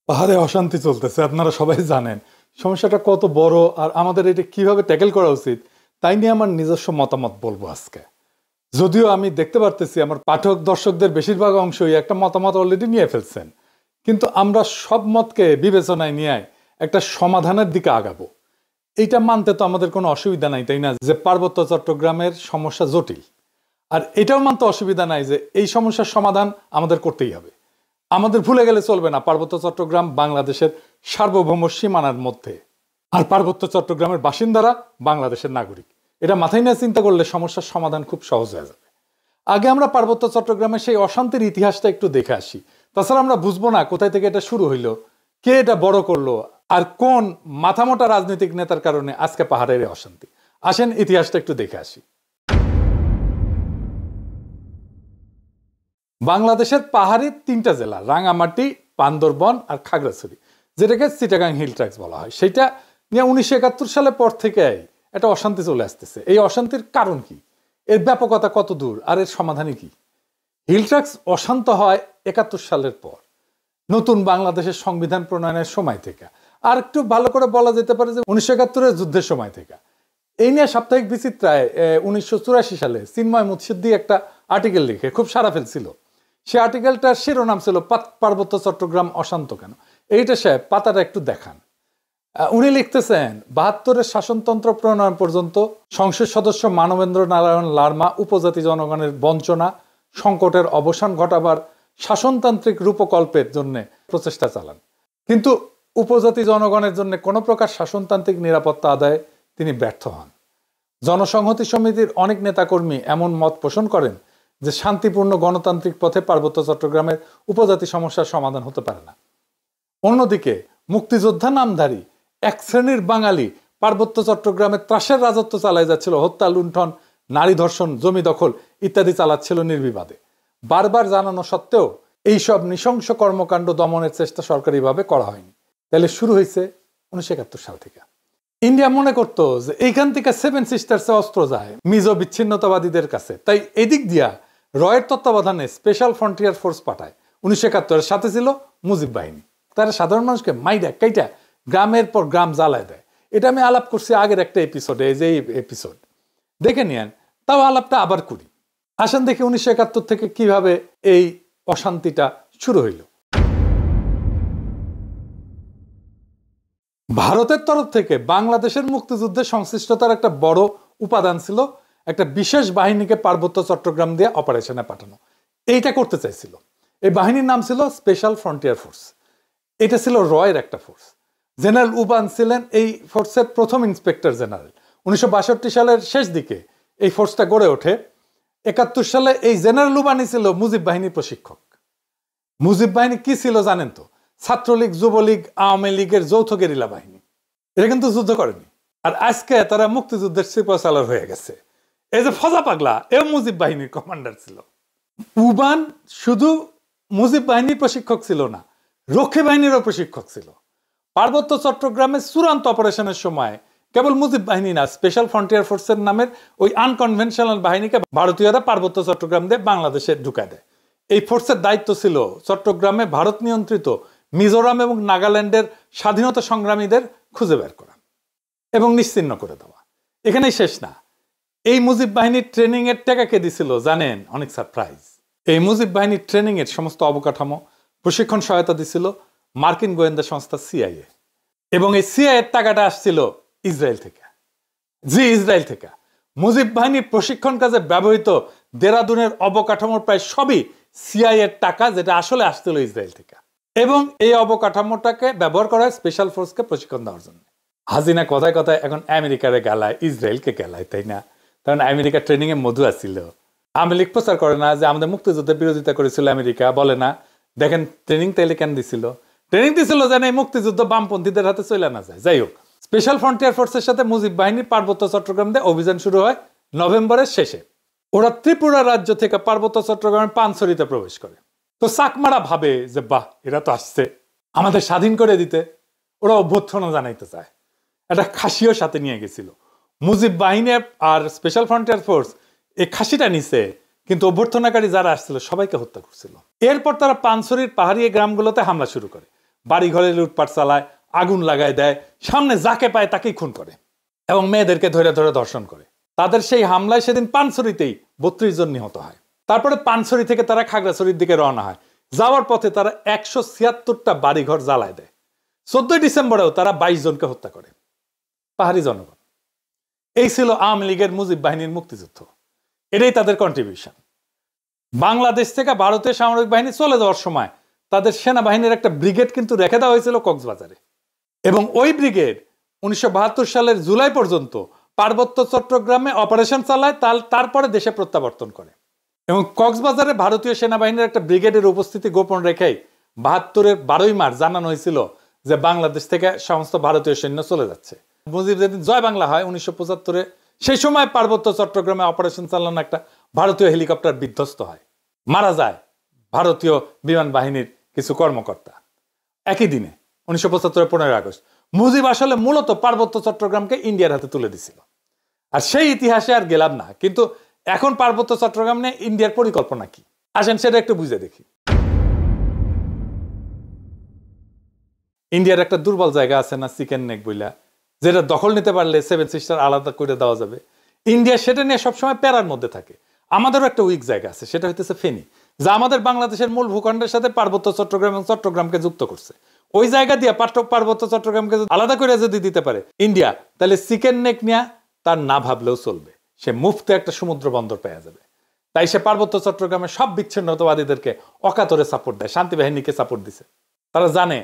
পাহাড়ে অশান্তি চলতেছে, আপনারা সবাই জানেন সমস্যাটা কত বড় আর আমাদের এটা কিভাবে ট্যাকেল করা উচিত তাই নিয়ে আমার নিজস্ব মতামত বলবো আজকে। যদিও আমি দেখতে পারতেছি আমার পাঠক দর্শকদের বেশিরভাগ অংশই একটা মতামত অলরেডি নিয়ে ফেলছেন, কিন্তু আমরা সব মতকে বিবেচনায় নিয়ে একটা সমাধানের দিকে আগাবো। এইটা মানতে তো আমাদের কোনো অসুবিধা নাই, তাই না, যে পার্বত্য চট্টগ্রামের সমস্যা জটিল। আর এটাও মানতে অসুবিধা নাই যে এই সমস্যার সমাধান আমাদের করতেই হবে। আমাদের ভুলে গেলে চলবে না পার্বত্য চট্টগ্রাম বাংলাদেশের সার্বভৌম সীমানার মধ্যে, আর পার্বত্য চট্টগ্রামের বাসিন্দারা বাংলাদেশের নাগরিক। এটা মাথায় নিয়ে চিন্তা করলে সমস্যার সমাধান খুব সহজ হয়ে যাবে। আগে আমরা পার্বত্য চট্টগ্রামের সেই অশান্তির ইতিহাসটা একটু দেখে আসি, তাছাড়া আমরা বুঝবো না কোথায় থেকে এটা শুরু হইলো, কে এটা বড় করলো, আর কোন মাথামোটা রাজনৈতিক নেতার কারণে আজকে পাহাড়ের অশান্তি। আসেন ইতিহাসটা একটু দেখে আসি। বাংলাদেশের পাহাড়ি তিনটা জেলা, রাঙামাটি, বান্দরবন আর খাগড়াছড়ি, যেটাকে চিটাগাং হিল ট্র্যাক্টস বলা হয়, সেটা নিয়ে 1971 সালের পর থেকে একটা অশান্তি চলে আসতেছে। এই অশান্তির কারণ কি, এর ব্যাপকতা কত দূর, আর এর সমাধানই কি? হিল ট্র্যাক্টস অশান্ত হয় 71 সালের পর, নতুন বাংলাদেশের সংবিধান প্রণয়নের সময় থেকে, আর একটু ভালো করে বলা যেতে পারে যে 1971-এর যুদ্ধের সময় থেকে। এই নিয়ে সাপ্তাহিক বিচিত্রায় 1984 সালে চিন্ময় মুৎসিদ্দি একটা আর্টিকেল লিখে খুব সাড়া ফেলছিল। সে আর্টিকেলটার শিরোনাম ছিল পার্বত্য চট্টগ্রাম অশান্ত কেন। এইটা সাহেব পাতাটা একটু দেখান। উনি লিখতেছেন, 72-এর শাসনতন্ত্র প্রণয়ন পর্যন্ত সংসদ সদস্য মানবেন্দ্র নারায়ণ লারমা উপজাতি জনগণের বঞ্চনা সংকটের অবসান ঘটাবার শাসনতান্ত্রিক রূপকল্পের জন্য প্রচেষ্টা চালান, কিন্তু উপজাতি জনগণের জন্য কোনো প্রকার শাসনতান্ত্রিক নিরাপত্তা আদায়ে তিনি ব্যর্থ হন। জনসংহতি সমিতির অনেক নেতাকর্মী এমন মত পোষণ করেন যে শান্তিপূর্ণ গণতান্ত্রিক পথে পার্বত্য চট্টগ্রামের উপজাতি সমস্যার সমাধান হতে পারে না। অন্যদিকে মুক্তিযোদ্ধা নামধারী এক শ্রেণীর বাঙালি পার্বত্য চট্টগ্রামে ত্রাসের রাজত্ব চালায় যাচ্ছিল, হত্যা, লুণ্ঠন, নারী ধর্ষণ, জমি দখল ইত্যাদি চালাচ্ছিল নির্বিবাদে। বারবার জানানো সত্ত্বেও এইসব নৃশংস কর্মকাণ্ড দমনের চেষ্টা সরকারিভাবে করা হয়নি। তাহলে শুরু হয়েছে 1971 সাল থেকে। ইন্ডিয়া মনে করতো যে এইখান থেকে 7 সিস্টার্সে অস্ত্র যায় মিজো বিচ্ছিন্নতাবাদীদের কাছে, তাই এদিক দিয়া রয়ের তত্ত্বাবধানে স্পেশাল ফ্রন্টিয়ার ফোর্স পাঠায়। 1971-এর সাথে ছিল মুজিব বাহিনী। তারা সাধারণ মানুষকে মাইডা কাইটা গ্রামের পর গ্রাম জ্বালায় দেয়। এটা আমি আলাপ করছি আগের একটা এপিসোডে, এই যে এপিসোড দেখে নিয়েন, তাও আলাপটা আবার করি। আসেন দেখি 1971 থেকে কিভাবে এই অশান্তিটা শুরু হইল। ভারতের তরফ থেকে বাংলাদেশের মুক্তিযুদ্ধের সংশ্লিষ্টতার একটা বড় উপাদান ছিল একটা বিশেষ বাহিনীকে পার্বত্য চট্টগ্রাম দিয়ে অপারেশনে পাঠানো। এইটা করতে চাইছিল। এই বাহিনীর নাম ছিল স্পেশাল ফ্রন্টিয়ার ফোর্স। এটা ছিল রয়ের একটা ফোর্স। জেনারেল উবান ছিলেন এই ফোর্সের প্রথম ইন্সপেক্টর জেনারেল। 1962 সালের শেষ দিকে এই ফোর্সটা গড়ে ওঠে। 71 সালে এই জেনারেল উবানই ছিল মুজিব বাহিনীর প্রশিক্ষক। মুজিব বাহিনী কি ছিল জানেন তো? ছাত্রলীগ, যুবলীগ, আওয়ামী লীগের যৌথ গেরিলা বাহিনী। এরা কিন্তু যুদ্ধ করেনি, আর আজকে তারা মুক্তিযুদ্ধের সিপাহসালার হয়ে গেছে। এই যে ফজা পাগলা, এও মুজিব বাহিনীর কমান্ডার ছিল। উবান শুধু মুজিব বাহিনীর প্রশিক্ষক ছিল না, রক্ষী বাহিনীরও প্রশিক্ষক ছিল। পার্বত্য চট্টগ্রামের চূড়ান্ত অপারেশনের সময় কেবল মুজিব বাহিনী না, স্পেশাল ফ্রন্টিয়ার ফোর্সের নামের ওই আনকনভেনশনাল বাহিনীকে ভারতীয়রা পার্বত্য চট্টগ্রাম দিয়ে বাংলাদেশে ঢুকায় দেয়। এই ফোর্সের দায়িত্ব ছিল চট্টগ্রামে ভারত নিয়ন্ত্রিত মিজোরাম এবং নাগাল্যান্ডের স্বাধীনতা সংগ্রামীদের খুঁজে বের করা এবং নিশ্চিহ্ন করে দেওয়া। এখানেই শেষ না। এই মুজিব বাহিনীর ট্রেনিং এর টাকা কে দিছিল জানেন? অনেক সারপ্রাইজ। এই মুজিব বাহিনীর ট্রেনিং এর সমস্ত অবকাঠামো, প্রশিক্ষণ সহায়তা দিছিল মার্কিন গোয়েন্দা সংস্থা সিআইএ, এবং এই সিআইএর টাকাটা আসছিল ইসরায়েল থেকে। ইসরায়েল থেকে মুজিব বাহিনীর প্রশিক্ষণ কাজে ব্যবহৃত দেরাদুনের অবকাঠামোর প্রায় সবই সিআইএর টাকা, যেটা আসলে আসছিল ইসরায়েল থেকে। এবং এই অবকাঠামোটাকে ব্যবহার করা হয় স্পেশাল ফোর্সকে প্রশিক্ষণ দেওয়ার জন্য। হাসিনা কথায় কথায় এখন আমেরিকারে গালায়, ইসরায়েলকে গালায়, তাই না? কারণ আমেরিকা ট্রেনিং এ মধু আসছিল। আওয়ামী লীগ প্রচার করে না যে আমাদের মুক্তিযুদ্ধের বিরোধিতা করেছিল আমেরিকা, বলে না দেখেন ট্রেনিং তাইলে কেন দিছিল? ট্রেনিং দিছিল যেন এই মুক্তিযুদ্ধ বামপন্থীদের হাতে চলে না যায়। যাই হোক, স্পেশাল ফ্রন্টিয়ার ফোর্সের সাথে মুজিব বাহিনীর পার্বত্য চট্টগ্রাম দিয়ে অভিযান শুরু হয় নভেম্বরের শেষে। ওরা ত্রিপুরা রাজ্য থেকে পার্বত্য চট্টগ্রামের পানছড়িতে প্রবেশ করে। তো চাকমারা ভাবে যে বাহ, এরা তো আসছে আমাদের স্বাধীন করে দিতে, ওরা অভ্যর্থনা জানাইতে চায়। একটা খাসিও সাথে নিয়ে গেছিল। মুজিব বাহিনী আর স্পেশাল ফ্রন্টিয়ার ফোর্স এই খাসিটা নিছে, কিন্তু অভ্যর্থনাকারী যারা আসছিল সবাইকে হত্যা করছিল। এরপর তারা পানছড়ির পাহাড়ি গ্রামগুলোতে হামলা শুরু করে, বাড়ি ঘরে লুটপাট চালায়, আগুন লাগায় দেয়, সামনে যাকে পায় তাকেই খুন করে এবং মেয়েদেরকে ধরে ধরে ধর্ষণ করে। তাদের সেই হামলায় সেদিন পানছড়িতেই 32 জন নিহত হয়। তারপরে পানছড়ি থেকে তারা খাগড়াছড়ির দিকে রওনা হয়। যাওয়ার পথে তারা 176টা বাড়িঘর জ্বালায় দেয়। 14 ডিসেম্বরেও তারা 22 জনকে হত্যা করে, পাহাড়ি জনগণ। এই ছিল আওয়ামী লীগের মুজিব বাহিনীর মুক্তিযুদ্ধ। এটাই তাদের কন্ট্রিবিউশন। বাংলাদেশ থেকে ভারতীয় সামরিক বাহিনী চলে যাওয়ার সময় তাদের সেনাবাহিনীর একটা ব্রিগেড কিন্তু রেখে দেওয়া হয়েছিল কক্সবাজারে, এবং ওই ব্রিগেড 1972 সালের জুলাই পর্যন্ত পার্বত্য চট্টগ্রামে অপারেশন চালায়, তারপরে দেশে প্রত্যাবর্তন করে। এবং কক্সবাজারে ভারতীয় সেনাবাহিনীর একটা ব্রিগেডের উপস্থিতি গোপন রেখেই 72-এর 12ই মার্চ জানানো হয়েছিল যে বাংলাদেশ থেকে সমস্ত ভারতীয় সৈন্য চলে যাচ্ছে। মুজিব যেদিন জয় বাংলা হয় 1975-এ, সেই সময় পার্বত্য চট্টগ্রামে অপারেশন চালানো একটা ভারতীয় হেলিকপ্টার বিধ্বস্ত হয়, মারা যায় ভারতীয় বিমান বাহিনীর কিছু কর্মকর্তা একই দিনে 1975-এর 15 আগস্ট। মুজিব আসলে মূলত পার্বত্য চট্টগ্রামকে ইন্ডিয়ার হাতে তুলে দিছিল। আর সেই ইতিহাসে আর গেলাম না, কিন্তু এখন পার্বত্য চট্টগ্রাম নিয়ে ইন্ডিয়ার পরিকল্পনা কি আসেন সেটা একটু বুঝে দেখি। ইন্ডিয়ার একটা দুর্বল জায়গা আছে না, চিকেন নেক বইলা, যেটা দখল নিতে পারলে 7 সিস্টার আলাদা করে দেওয়া যাবে। ইন্ডিয়া সেটা নিয়ে সবসময় প্যারার মধ্যে থাকে। আমাদেরও একটা উইক জায়গা আছে, সেটা হইতেছে ফেনী, যা আমাদের বাংলাদেশের মূল ভূখণ্ডের সাথে পার্বত্য চট্টগ্রাম এবং চট্টগ্রামকে যুক্ত করছে। ওই জায়গা দিয়ে পার্বত্য চট্টগ্রামকে আলাদা করে যদি দিতে পারে ইন্ডিয়া, তাহলে চিকেন নেক নিয়ে তার না ভাবলেও চলবে, সে মুফতে একটা সমুদ্র বন্দর পেয়ে যাবে। তাই সে পার্বত্য চট্টগ্রামের সব বিচ্ছিন্নতাবাদীদেরকে অকাতরে সাপোর্ট দেয়, শান্তি বাহিনীকে সাপোর্ট দিছে। তারা জানে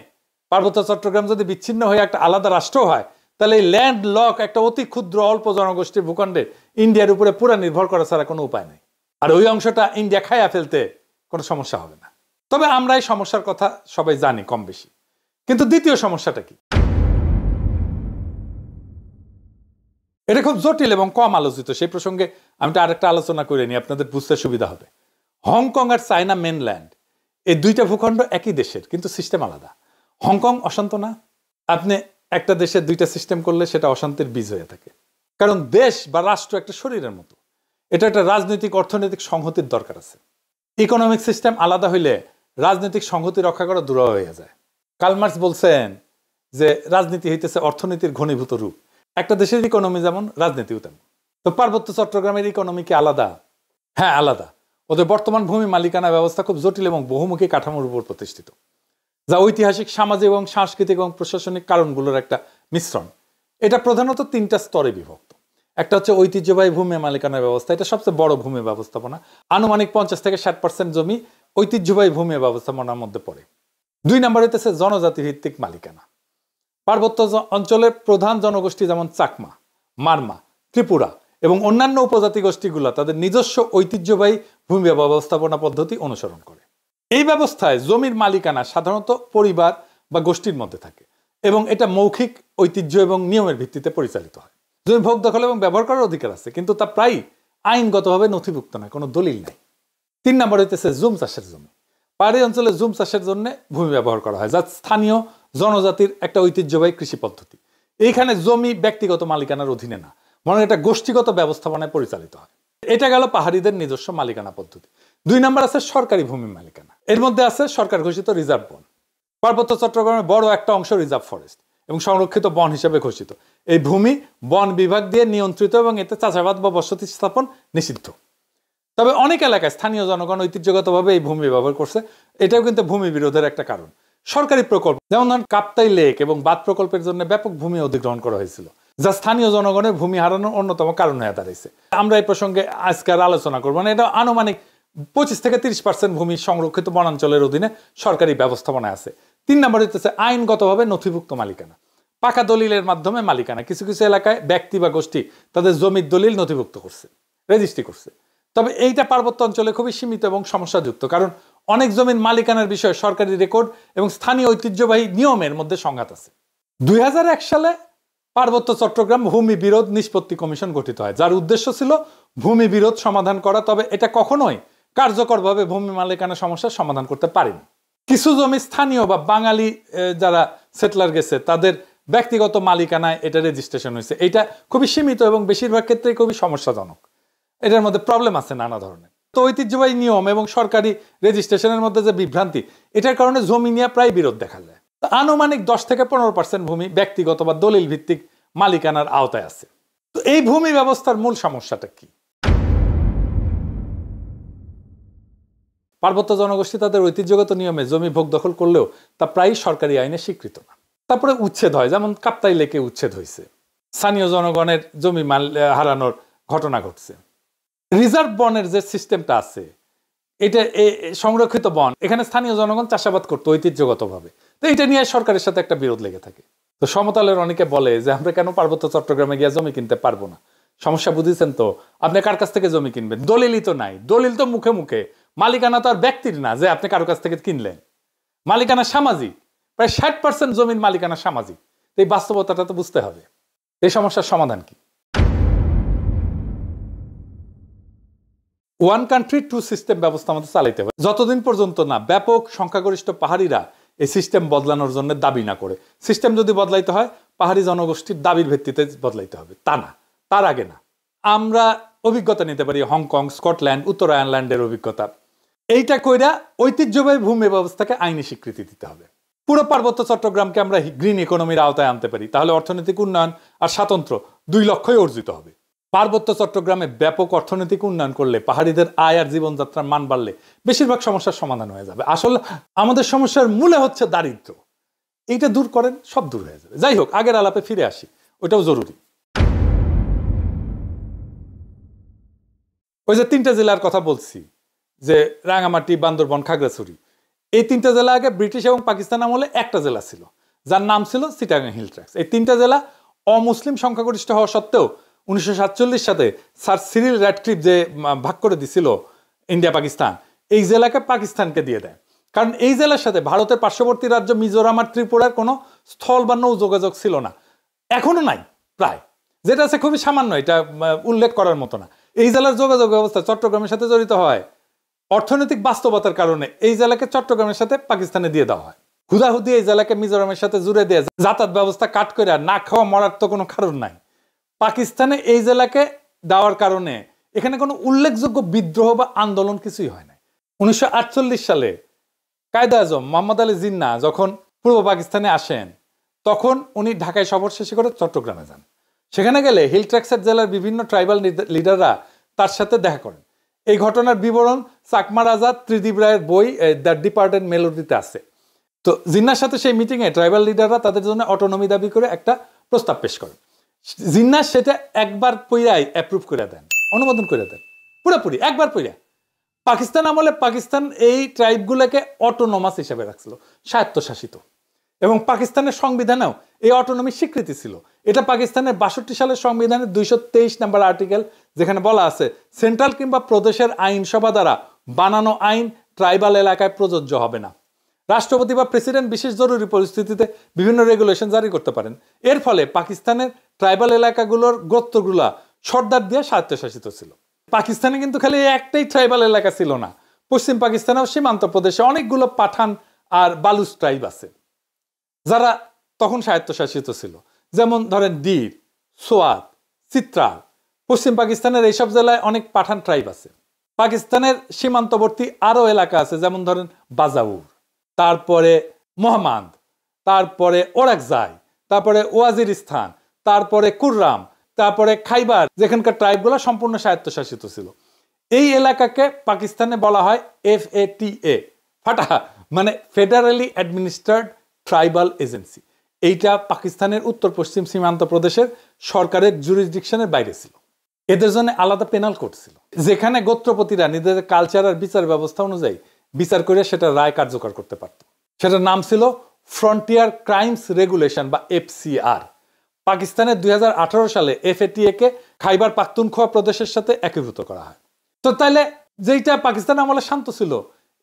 পার্বত্য চট্টগ্রাম যদি বিচ্ছিন্ন হয়ে একটা আলাদা রাষ্ট্র হয়, তাহলে এই ল্যান্ড লক একটা অতি ক্ষুদ্র অল্প জনগোষ্ঠীর ভূখণ্ডে ইন্ডিয়ার উপরে পুরো নির্ভর করা ছাড়া কোনো উপায় নেই। আর ওই অংশটা ইন্ডিয়া খাইয়া ফেলতে কোনো সমস্যা হবে না। তবে আমরা এই সমস্যার কথা সবাই জানি কম বেশি। কিন্তু দ্বিতীয় সমস্যাটা কি, এটা খুব জটিল এবং কম আলোচিত। সেই প্রসঙ্গে আমি আরেকটা আলোচনা করে নিই, আপনাদের বুঝতে সুবিধা হবে। হংকং আর চায়না মেনল্যান্ড, এই দুইটা ভূখণ্ড একই দেশের, কিন্তু সিস্টেম আলাদা। হংকং অশান্ত না, আপনি একটা দেশে দুইটা সিস্টেম করলে সেটা অশান্তির বীজ হয়ে থাকে। কারণ দেশ বা রাষ্ট্র একটা শরীরের মতো, এটা একটা রাজনৈতিক অর্থনৈতিক সংহতির দরকার আছে। ইকোনমিক সিস্টেম আলাদা হইলে রাজনৈতিক সংহতি রক্ষা করা দূর হয়ে যায়। কার্ল মার্কস বলছেন যে রাজনীতি হইতেছে অর্থনীতির ঘনীভূত রূপ। একটা দেশের ইকোনমি যেমন, রাজনীতিও তেমন। তো পার্বত্য চট্টগ্রামের ইকোনমি কি আলাদা? হ্যাঁ, আলাদা। ওদের বর্তমান ভূমি মালিকানা ব্যবস্থা খুব জটিল এবং বহুমুখী কাঠামোর উপর প্রতিষ্ঠিত, যা ঐতিহাসিক, সামাজিক এবং সাংস্কৃতিক এবং প্রশাসনিক কারণগুলোর একটা মিশ্রণ। এটা প্রধানত 3টা স্তরে বিভক্ত। একটা হচ্ছে ঐতিহ্যবাহী ভূমি মালিকানা ব্যবস্থা, এটা সবচেয়ে বড় ভূমি ব্যবস্থাপনা। আনুমানিক 50 থেকে 60% জমি ঐতিহ্যবাহী ভূমি ব্যবস্থাপনার মধ্যে পড়ে। 2 নম্বর হইতেছে জনজাতি ভিত্তিক মালিকানা। পার্বত্য অঞ্চলের প্রধান জনগোষ্ঠী যেমন চাকমা, মারমা, ত্রিপুরা এবং অন্যান্য উপজাতি গোষ্ঠীগুলো তাদের নিজস্ব ঐতিহ্যবাহী ভূমি ব্যবস্থাপনা পদ্ধতি অনুসরণ করে। এই ব্যবস্থায় জমির মালিকানা সাধারণত পরিবার বা গোষ্ঠীর মধ্যে থাকে এবং এটা মৌখিক ঐতিহ্য এবং নিয়মের ভিত্তিতে পরিচালিত হয়। জমি ভোগ দখল এবং ব্যবহার করার অধিকার আছে, কিন্তু তা প্রায় আইনগতভাবে নথিভুক্ত নয়, কোনো দলিল নাই। 3 নম্বর হইতেছে জুম চাষের জমি। পাহাড়ি অঞ্চলে জুম চাষের জন্য ভূমি ব্যবহার করা হয়, যা স্থানীয় জনজাতির একটা ঐতিহ্যবাহী কৃষি পদ্ধতি। এইখানে জমি ব্যক্তিগত মালিকানার অধীনে না, বরং এটা গোষ্ঠীগত ব্যবস্থাপনায় পরিচালিত হয়। এটা গেল পাহাড়িদের নিজস্ব মালিকানা পদ্ধতি। 2 নম্বর আছে সরকারি ভূমি মালিকানা। এর মধ্যে আছে সরকার ঘোষিত রিজার্ভ বন। পার্বত্য চট্টগ্রামের বড় একটা অংশ রিজার্ভ ফরেস্ট এবং সংরক্ষিত বন হিসেবে ঘোষিত। এই ভূমি বন বিভাগ দিয়ে নিয়ন্ত্রিত এবং এতে চাষাবাদ বা বসতি স্থাপন নিষিদ্ধ। তবে অনেক এলাকায় স্থানীয় জনগণ ঐতিহ্যগতভাবে এই ভূমি ব্যবহার করছে, এটাও কিন্তু ভূমি বিরোধের একটা কারণ। সরকারি প্রকল্প যেমন ধরুন কাপ্তাই লেক এবং বাঁধ প্রকল্পের জন্য ব্যাপক ভূমি অধিগ্রহণ করা হয়েছিল, যা স্থানীয় জনগণের ভূমি হারানোর অন্যতম কারণ হয়ে দাঁড়িয়েছে। আমরা এই প্রসঙ্গে আজকের আলোচনা করবো না। এটা আনুমানিক 25 থেকে 30% ভূমি সংরক্ষিত বনাঞ্চলের অধীনে সরকারি ব্যবস্থাপনায় আছে। 3 নম্বর হচ্ছে আইনগতভাবে নথিভুক্ত মালিকানা। পাকা দলিলের মাধ্যমে মালিকানা। কিছু কিছু এলাকায় ব্যক্তি বা গোষ্ঠী তাদের জমির দলিল নথিভুক্ত করছে, রেজিস্ট্রি করছে। তবে এইটা পার্বত্য অঞ্চলে খুবই সীমিত এবং সমস্যাযুক্ত, কারণ অনেক জমির মালিকানার বিষয়ে সরকারি রেকর্ড এবং স্থানীয় ঐতিহ্যবাহী নিয়মের মধ্যে সংঘাত আছে। 2001 সালে পার্বত্য চট্টগ্রাম ভূমি বিরোধ নিষ্পত্তি কমিশন গঠিত হয়, যার উদ্দেশ্য ছিল ভূমি বিরোধ সমাধান করা। তবে এটা কখনোই কার্যকরভাবে ভূমি মালিকানা সমস্যার সমাধান করতে পারেনি। কিছু জমি স্থানীয় বা বাঙালি যারা সেটলার গেছে তাদের ব্যক্তিগত মালিকানায় এটা রেজিস্ট্রেশন হয়েছে। এটা খুবই সীমিত এবং বেশিরভাগ ক্ষেত্রে খুবই সমস্যাজনক। এটার মধ্যে প্রবলেম আছে নানা ধরনের। তো ঐতিহ্যবাহী নিয়ম এবং সরকারি রেজিস্ট্রেশনের মধ্যে যে বিভ্রান্তি, এটার কারণে জমি নিয়ে প্রায় বিরোধ দেখা যায়। আনুমানিক 10 থেকে 15% ভূমি ব্যক্তিগত বা দলিল ভিত্তিক মালিকানার আওতায় আছে। তো এই ভূমি ব্যবস্থার মূল সমস্যাটা কি? পার্বত্য জনগোষ্ঠী তাদের ঐতিহ্যগত নিয়মে জমি ভোগ দখল করলেও তা প্রায়ই সরকারি আইনে স্বীকৃত না। তারপরে উচ্ছেদ হয়, যেমন কাপ্তাই লেকে উচ্ছেদ হয়েছে, স্থানীয় জনগণের জমি হারানোর ঘটনা ঘটছে। রিজার্ভ বনের যে সিস্টেমটা আছে, এটা সংরক্ষিত বন, এখানে স্থানীয় জনগণ চাষাবাদ করতো ঐতিহ্যগতভাবে। তো এটা নিয়ে সরকারের সাথে একটা বিরোধ লেগে থাকে। তো সমতলের অনেকে বলে যে আমরা কেন পার্বত্য চট্টগ্রামে গিয়ে জমি কিনতে পারবো না? সমস্যা বুঝেছেন তো? আপনি কার কাছ থেকে জমি কিনবেন? দলিলই তো নাই। দলিল তো মুখে মুখে, মালিকানা তো আর ব্যক্তির না যে আপনি কারো কাছ থেকে কিনলেন। মালিকানা সামাজিক, প্রায় 60% জমির মালিকানা সামাজিক। এই বাস্তবতাটা তো বুঝতে হবে। এই সমস্যার সমাধান কি? ওয়ান কান্ট্রি টু সিস্টেম ব্যবস্থা আমাদের চালাইতে হবে, যতদিন পর্যন্ত না ব্যাপক সংখ্যাগরিষ্ঠ পাহাড়িরা এই সিস্টেম বদলানোর জন্য দাবি না করে। সিস্টেম যদি বদলাইতে হয় পাহাড়ি জনগোষ্ঠীর দাবির ভিত্তিতে বদলাইতে হবে, তা না, তার আগে না। আমরা অভিজ্ঞতা নিতে পারি হংকং, স্কটল্যান্ড, উত্তর আয়ারল্যান্ডের অভিজ্ঞতা। এইটা কইরা ঐতিহ্যবাহী ভূমি ব্যবস্থাকে আইনি স্বীকৃতি দিতে হবে। পুরো পার্বত্য চট্টগ্রামকে আমরা গ্রিন ইকোনমির আওতায় আনতে পারি, তাহলে অর্থনৈতিক উন্নয়ন আর স্বাতন্ত্র্য 2 লক্ষই অর্জিত হবে। পার্বত্য চট্টগ্রামে ব্যাপক অর্থনৈতিক উন্নয়ন করলে, পাহাড়িদের আয় আর জীবনযাত্রার মান বাড়লে বেশিরভাগ সমস্যার সমাধান হয়ে যাবে। আসলে আমাদের সমস্যার মূলে হচ্ছে দারিদ্র। এইটা দূর করেন, সব দূর হয়ে যাবে। যাই হোক, আগের আলাপে ফিরে আসি, ওটাও জরুরি। ওই যে 3টে জেলার কথা বলছি, যে রাঙামাটি, বান্দরবন, খাগড়াছড়ি, এই 3টে জেলা আগে ব্রিটিশ এবং পাকিস্তান আমলে একটা জেলা ছিল, যার নাম ছিল চিটাগাং হিল ট্র্যাক্টস। এই 3টে জেলা অমুসলিম সংখ্যাগরিষ্ঠ হওয়া সত্ত্বেও 1947 সালে স্যার সিরিল র্যাডক্লিফ যে ভাগ করে দিছিল ইন্ডিয়া পাকিস্তান, এই জেলাকে পাকিস্তানকে দিয়ে দেয়। কারণ এই জেলার সাথে ভারতের পার্শ্ববর্তী রাজ্য মিজোরাম আর ত্রিপুরার কোনো স্থল বা নৌ যোগাযোগ ছিল না, এখনো নাই প্রায়, যেটা আছে খুবই সামান্য, এটা উল্লেখ করার মতো না। এই জেলার যোগাযোগ ব্যবস্থা চট্টগ্রামের সাথে জড়িত হয় অর্থনৈতিক বাস্তবতার কারণে। এই জেলাকে চট্টগ্রামের সাথে পাকিস্তানে দিয়ে দেওয়া হয়। হুদাহুদি এই জেলাকে মিজোরামের সাথে জুড়ে দিয়ে যাতায়াত ব্যবস্থা কাট করে না খাওয়া মরার তো কোনো কারণ নাই। পাকিস্তানে এই জেলাকে দেওয়ার কারণে এখানে কোনো উল্লেখযোগ্য বিদ্রোহ বা আন্দোলন কিছুই হয় না। 1948 সালে কায়দা আজম মোহাম্মদ আলী জিন্নাহ যখন পূর্ব পাকিস্তানে আসেন, তখন উনি ঢাকায় সফর শেষে করে চট্টগ্রামে যান। সেখানে গেলে হিল ট্র্যাক্টসের জেলার বিভিন্ন ট্রাইবাল লিডাররা তার সাথে দেখা করেন। এই ঘটনার বিবরণ চাকমার আজাদ ত্রিদীপ রায়ের বই দ্য ডিপার্টেড মেলোডিতে আছে। তো জিন্নাহর সাথে সেই মিটিংয়ে ট্রাইবাল লিডাররা তাদের জন্য অটোনমি দাবি করে একটা প্রস্তাব পেশ করেন। জিন্নাহ সেটা একবার পইরাই অ্যাপ্রুভ করে দেন, অনুমোদন করে দেন, পুরোপুরি একবার পইরা। পাকিস্তান আমলে পাকিস্তান এই ট্রাইবগুলোকে অটোনোমাস হিসেবে রাখছিল, স্বায়ত্তশাসিত, এবং পাকিস্তানের সংবিধানেও এই অটোনমি স্বীকৃতি ছিল। এটা পাকিস্তানের 62 সালের সংবিধানের 223 নম্বর আর্টিকেল, যেখানে বলা আছে সেন্ট্রাল কিংবা প্রদেশের আইনসভা দ্বারা বানানো আইন ট্রাইবাল এলাকায় প্রযোজ্য হবে না। রাষ্ট্রপতি বা প্রেসিডেন্ট বিশেষ জরুরি পরিস্থিতিতে বিভিন্ন রেগুলেশন জারি করতে পারেন। এর ফলে পাকিস্তানের ট্রাইবাল এলাকাগুলোর গোত্রগুলা সর্দার দিয়ে স্বায়ত্তশাসিত ছিল। পাকিস্তানে কিন্তু খালি একটাই ট্রাইবাল এলাকা ছিল না, পশ্চিম পাকিস্তানেও সীমান্ত প্রদেশে অনেকগুলো পাঠান আর বালুচ ট্রাইব আছে, যারা তখন স্বায়ত্তশাসিত ছিল। যেমন ধরেন ডির, সোয়াত, চিত্রাল। পশ্চিম পাকিস্তানের এইসব জেলায় অনেক পাঠান ট্রাইব আছে। পাকিস্তানের সীমান্তবর্তী আরও এলাকা আছে, যেমন ধরেন বাজাউর, তারপরে মোহাম্মদ, তারপরে ওরাকজাই, তারপরে ওয়াজিরিস্তান, তারপরে কুররাম, তারপরে খাইবার, যেখানকার ট্রাইবগুলো সম্পূর্ণ স্বায়ত্তশাসিত ছিল। এই এলাকাকে পাকিস্তানে বলা হয় FATA, ফাটা, মানে ফেডারেলি অ্যাডমিনিস্ট্রার্ড ট্রাইবাল এজেন্সি। এইটা পাকিস্তানের উত্তর পশ্চিম সীমান্ত প্রদেশের সরকারের জুরিসডিকশনের বাইরে ছিল। এদের জন্য আলাদা পেনাল কোড ছিল, যেখানে গোত্রপতিরা নিজেদের কালচার আর বিচার ব্যবস্থা অনুযায়ী বিচার করে সেটা রায় কার্যকর করতে পারত। সেটার নাম ছিল ফ্রন্টিয়ার ক্রাইমস রেগুলেশন বা FCR। পাকিস্তানের 2018 সালে FATA কে খাইবার পাখতুনখোয়া প্রদেশের সাথে একীভূত করা হয়। তো তাইলে যেইটা পাকিস্তান আমলে শান্ত ছিল,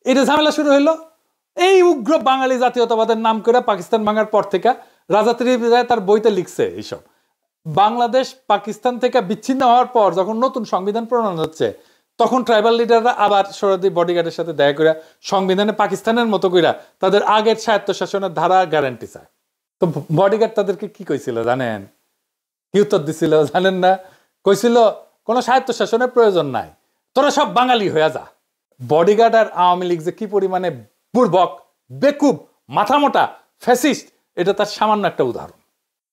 এটা ঝামেলা শুরু হইলো এই উগ্র বাঙালি জাতীয়তাবাদের নাম করে। পাকিস্তান ভাঙার পর থেকে রাজা ত্রিদিব রায় তার বইতে লিখছে এইসব বাংলাদেশ পাকিস্তান থেকে বিচ্ছিন্ন হওয়ার পর যখন নতুন সংবিধান প্রণয়ন হচ্ছে, তখন ট্রাইবাল লিডাররা আবার সরহদি বডিগার্ডের সাথে দেখা করে সংবিধানে পাকিস্তানের মতো করে তাদের আগের স্বায়ত্তশাসনের ধারা গ্যারান্টি চায়। তো বডিগার্ড তাদেরকে কি কইছিল জানেন? কি উত্তর দিছিল জানেন না? কইছিল কোনো স্বায়ত্তশাসনের প্রয়োজন নাই, তোরা সব বাঙালি হয়ে যা। বডিগার্ড আর আওয়ামী লীগ যে কি পরিমাণে বুর্বক, বেকুব, মাথামোটা, ফ্যাসিস্ট, এটা তার সামান্য একটা উদাহরণ।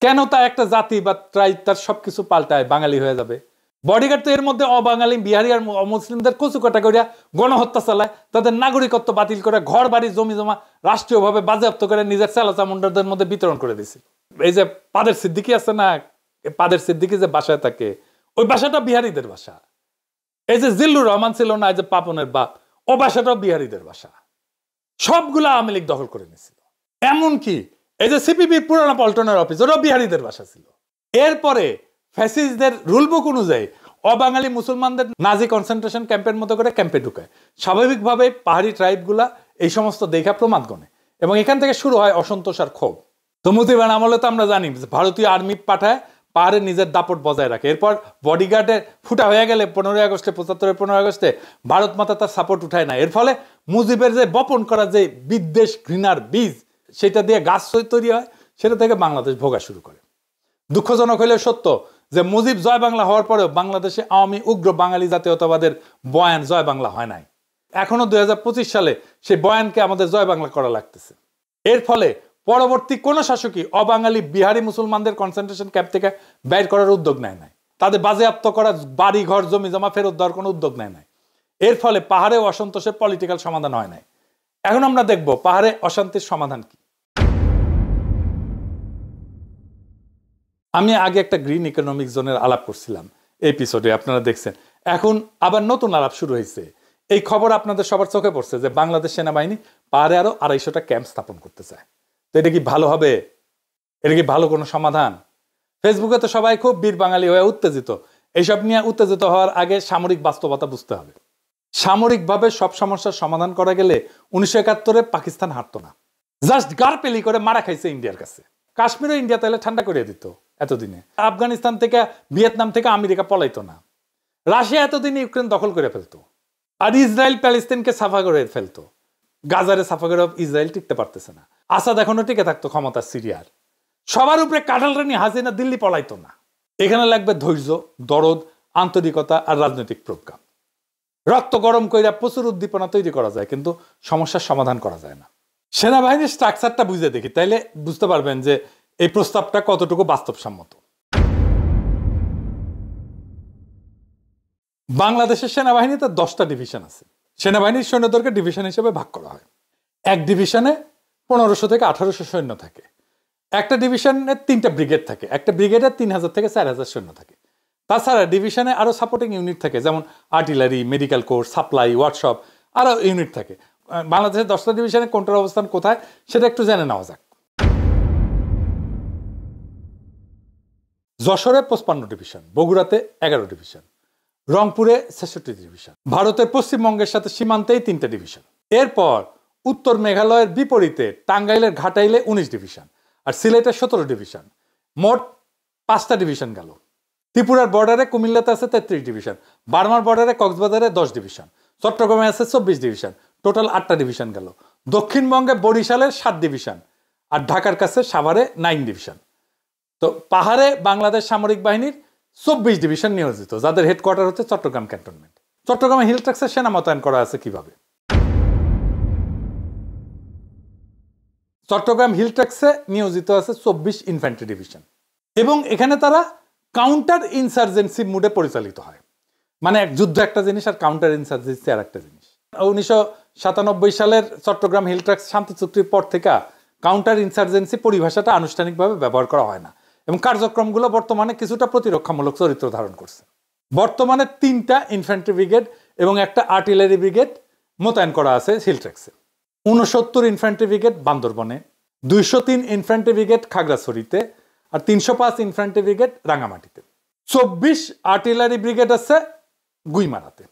কেন তা একটা জাতি বা ট্রাইব তার সবকিছু পাল্টায় বাঙালি হয়ে যাবে? বডিগার্ড তো এর মধ্যে অবাঙালি, বিহারি আর অমুসলিমদের কচুকাটা করিয়া গণহত্যা চালায়, তাদের নাগরিকত্ব বাতিল করে, ঘর বাড়ি জমি জমা রাষ্ট্রীয়ভাবে বাজেয়াপ্ত করে নিজের চালাচামুন্ডারদের মধ্যে বিতরণ করে দিছিল। এই যে পাদের সিদ্দিকি আছে না, পাদের সিদ্দিকি যে বাসায় থাকে, ওই বাসাটা বিহারিদের বাসা। এই যে জিল্লুর রহমান ছিল না, এই যে পাপনের বাপ, ও বাসাটাও বিহারিদের বাসা। সবগুলো আওয়ামী লীগ দখল করে নিয়েছিল। এমনকি এই যে সিপিবির পুরানা পল্টনের অফিস, ওটাও বিহারিদের বাসা ছিল। এরপরে ফ্যাসিস্টদের রুলবুক অনুযায়ী অবাঙালি মুসলমানদের নাজি কনসেন্ট্রেশন ক্যাম্পের মতো করে ক্যাম্পে ঢুকায়। স্বাভাবিকভাবে পাহাড়ি ট্রাইবগুলা এই সমস্ত দেখা প্রমাদ গণে এবং এখান থেকে শুরু হয় অসন্তোষ আর ক্ষোভ। তো মুজিবের আমলে তো আমরা জানি ভারতীয় আর্মি পাঠায়, পাহাড়ে নিজের দাপট বজায় রাখে। এরপর বডিগার্ডে ফুটা হয়ে গেলে 15ই আগস্টে, 75-এর 15 আগস্টে ভারত মাতা তার সাপোর্ট উঠায় না। এর ফলে মুজিবের যে বপন করা যে বিদ্বেষ ঘৃণার বীজ, সেটা দিয়ে গাছ তৈরি হয়, সেটা থেকে বাংলাদেশ ভোগা শুরু করে। দুঃখজনক হলেও সত্য যে মুজিব জয় বাংলা হওয়ার পরেও বাংলাদেশে আওয়ামী উগ্র বাঙালি জাতীয়তাবাদের বয়ান জয় বাংলা হয় নাই। এখনো 2025 সালে সেই বয়ানকে আমাদের জয় বাংলা করা লাগতেছে। এর ফলে পরবর্তী কোন শাসকই অবাঙালি বিহারি মুসলমানদের কনসেন্ট্রেশন ক্যাম্প থেকে বের করার উদ্যোগ নেয় নাই, তাদের বাজেয়াপ্ত করা বাড়ি ঘর জমি জমা ফেরত দেওয়ার কোনো উদ্যোগ নেয় নাই। এর ফলে পাহাড়ে অসন্তোষের পলিটিক্যাল সমাধান হয় নাই। এখন আমরা দেখব পাহাড়ে অশান্তির সমাধান কি। আমি আগে একটা গ্রিন ইকোনমিক জোনের আলাপ করছিলাম এপিসোডে, আপনারা দেখছেন। এখন আবার নতুন আলাপ শুরু হয়েছে। এই খবর আপনাদের সবার চোখে পড়ছে যে বাংলাদেশ সেনাবাহিনী পাহাড়ে আরো 250টা ক্যাম্প স্থাপন করতে চায়। তো এটা কি ভালো হবে? এটা কি ভালো কোনো সমাধান? ফেসবুকে তো সবাই খুব বীর বাঙালি হয়ে উত্তেজিত। এইসব নিয়ে উত্তেজিত হওয়ার আগে সামরিক বাস্তবতা বুঝতে হবে। সামরিকভাবে সব সমস্যার সমাধান করা গেলে 1971-এ পাকিস্তান হারতো না। জাস্ট গারপেলি করে মারা খাইছে ইন্ডিয়ার কাছে। কাশ্মীরও ইন্ডিয়া তাহলে ঠান্ডা করে দিত এতদিনে। আফগানিস্তান থেকে, ভিয়েতনাম থেকে আমেরিকা পলাইতো না। রাশিয়া এতদিনে ইউক্রেন দখল করে ফেলতো। আর ইসরায়েল প্যালেস্তাইনকে সাফা করে ফেলতো। গাজারে সাফা করে ইসরায়েল টিকতে পারতেছে না। আসাদ এখনো টিকে থাকতো ক্ষমতা সিরিয়ার। সবার উপরে কাঁঠাল রানী হাসিনা দিল্লি পলাইতো না। এখানে লাগবে ধৈর্য, দরদ, আন্তরিকতা আর রাজনৈতিক প্রজ্ঞা। রক্ত গরম কইরা প্রচুর উদ্দীপনা তৈরি করা যায়, কিন্তু সমস্যার সমাধান করা যায় না। সেনাবাহিনীর স্ট্রাকচারটা বুঝে দেখি, তাইলে বুঝতে পারবেন যে এই প্রস্তাবটা কতটুকু বাস্তবসম্মত। বাংলাদেশের সেনাবাহিনীতে 10টা ডিভিশন আছে। সেনাবাহিনীর সৈন্যদেরকে ডিভিশন হিসেবে ভাগ করা হয়। এক ডিভিশনে 1500 থেকে 1800 সৈন্য থাকে। একটা ডিভিশনে 3টা ব্রিগেড থাকে। একটা ব্রিগেডে 3000 থেকে 4000 সৈন্য থাকে। তাছাড়া ডিভিশনে আরো সাপোর্টিং ইউনিট থাকে, যেমন artillery, medical core, supply, workshop, আরো ইউনিট থাকে। বাংলাদেশের 10টা ডিভিশনে কোনটার অবস্থান কোথায় সেটা একটু জেনে নেওয়া যাক। যশোরে 55 ডিভিশন, বগুড়াতে 11 ডিভিশন, রংপুরে 66 ডিভিশন, ভারতের পশ্চিমবঙ্গের সাথে সীমান্তেই 3টা ডিভিশন। এরপর উত্তর মেঘালয়ের বিপরীতে টাঙ্গাইলের ঘাটাইলে 19 ডিভিশন আর সিলেটের 17 ডিভিশন। মোট 5টা ডিভিশন গেল। ত্রিপুরার বর্ডারে কুমিল্লাতে আছে 33 ডিভিশন, বার্মার বর্ডারে কক্সবাজারে 10 ডিভিশন, চট্টগ্রামে আছে 24 ডিভিশন। টোটাল 8টা ডিভিশন গেল। দক্ষিণবঙ্গে বরিশালের 7 ডিভিশন আর ঢাকার কাছে সাভারে 9 ডিভিশন। তো পাহাড়ে বাংলাদেশ সামরিক বাহিনীর 24 ডিভিশন নিয়োজিত, যাদের হেডকোয়ার্টার হচ্ছে চট্টগ্রাম ক্যান্টনমেন্ট। চট্টগ্রামে হিল ট্রাক্সে সেনা মোতায়েন করা আছে কিভাবে? চট্টগ্রাম হিল ট্রাক্সে নিয়োজিত আছে 24 ইনফ্যান্ট্রি ডিভিশন এবং এখানে তারা কাউন্টার ইনসার্জেন্সি মুডে পরিচালিত হয়। মানে এক যুদ্ধ একটা জিনিস আর কাউন্টার ইনসার্জেন্সি আর একটা জিনিস। 1997 সালের চট্টগ্রাম হিল ট্রাক্স শান্তি চুক্তির পর থেকে কাউন্টার ইনসার্জেন্সি পরিভাষাটা আনুষ্ঠানিকভাবে ব্যবহার করা হয় না এবং কার্যক্রমগুলো বর্তমানে কিছুটা প্রতিরক্ষামূলক চরিত্র ধারণ করছে। বর্তমানে 3টা ইনফ্যান্ট্রি ব্রিগেড এবং একটা আর্টিলারি ব্রিগেড মোতায়েন করা আছে হিল ট্রাক্সে। 69 ইনফ্যান্ট্রি ব্রিগেড বান্দরবনে, 203 ইনফ্যান্ট্রি ব্রিগেড খাগড়াছড়িতে আর 305 ইনফ্যান্ট্রি ব্রিগেড রাঙামাটিতে। 24 আর্টিলারি ব্রিগেড আছে গুইমারাতে।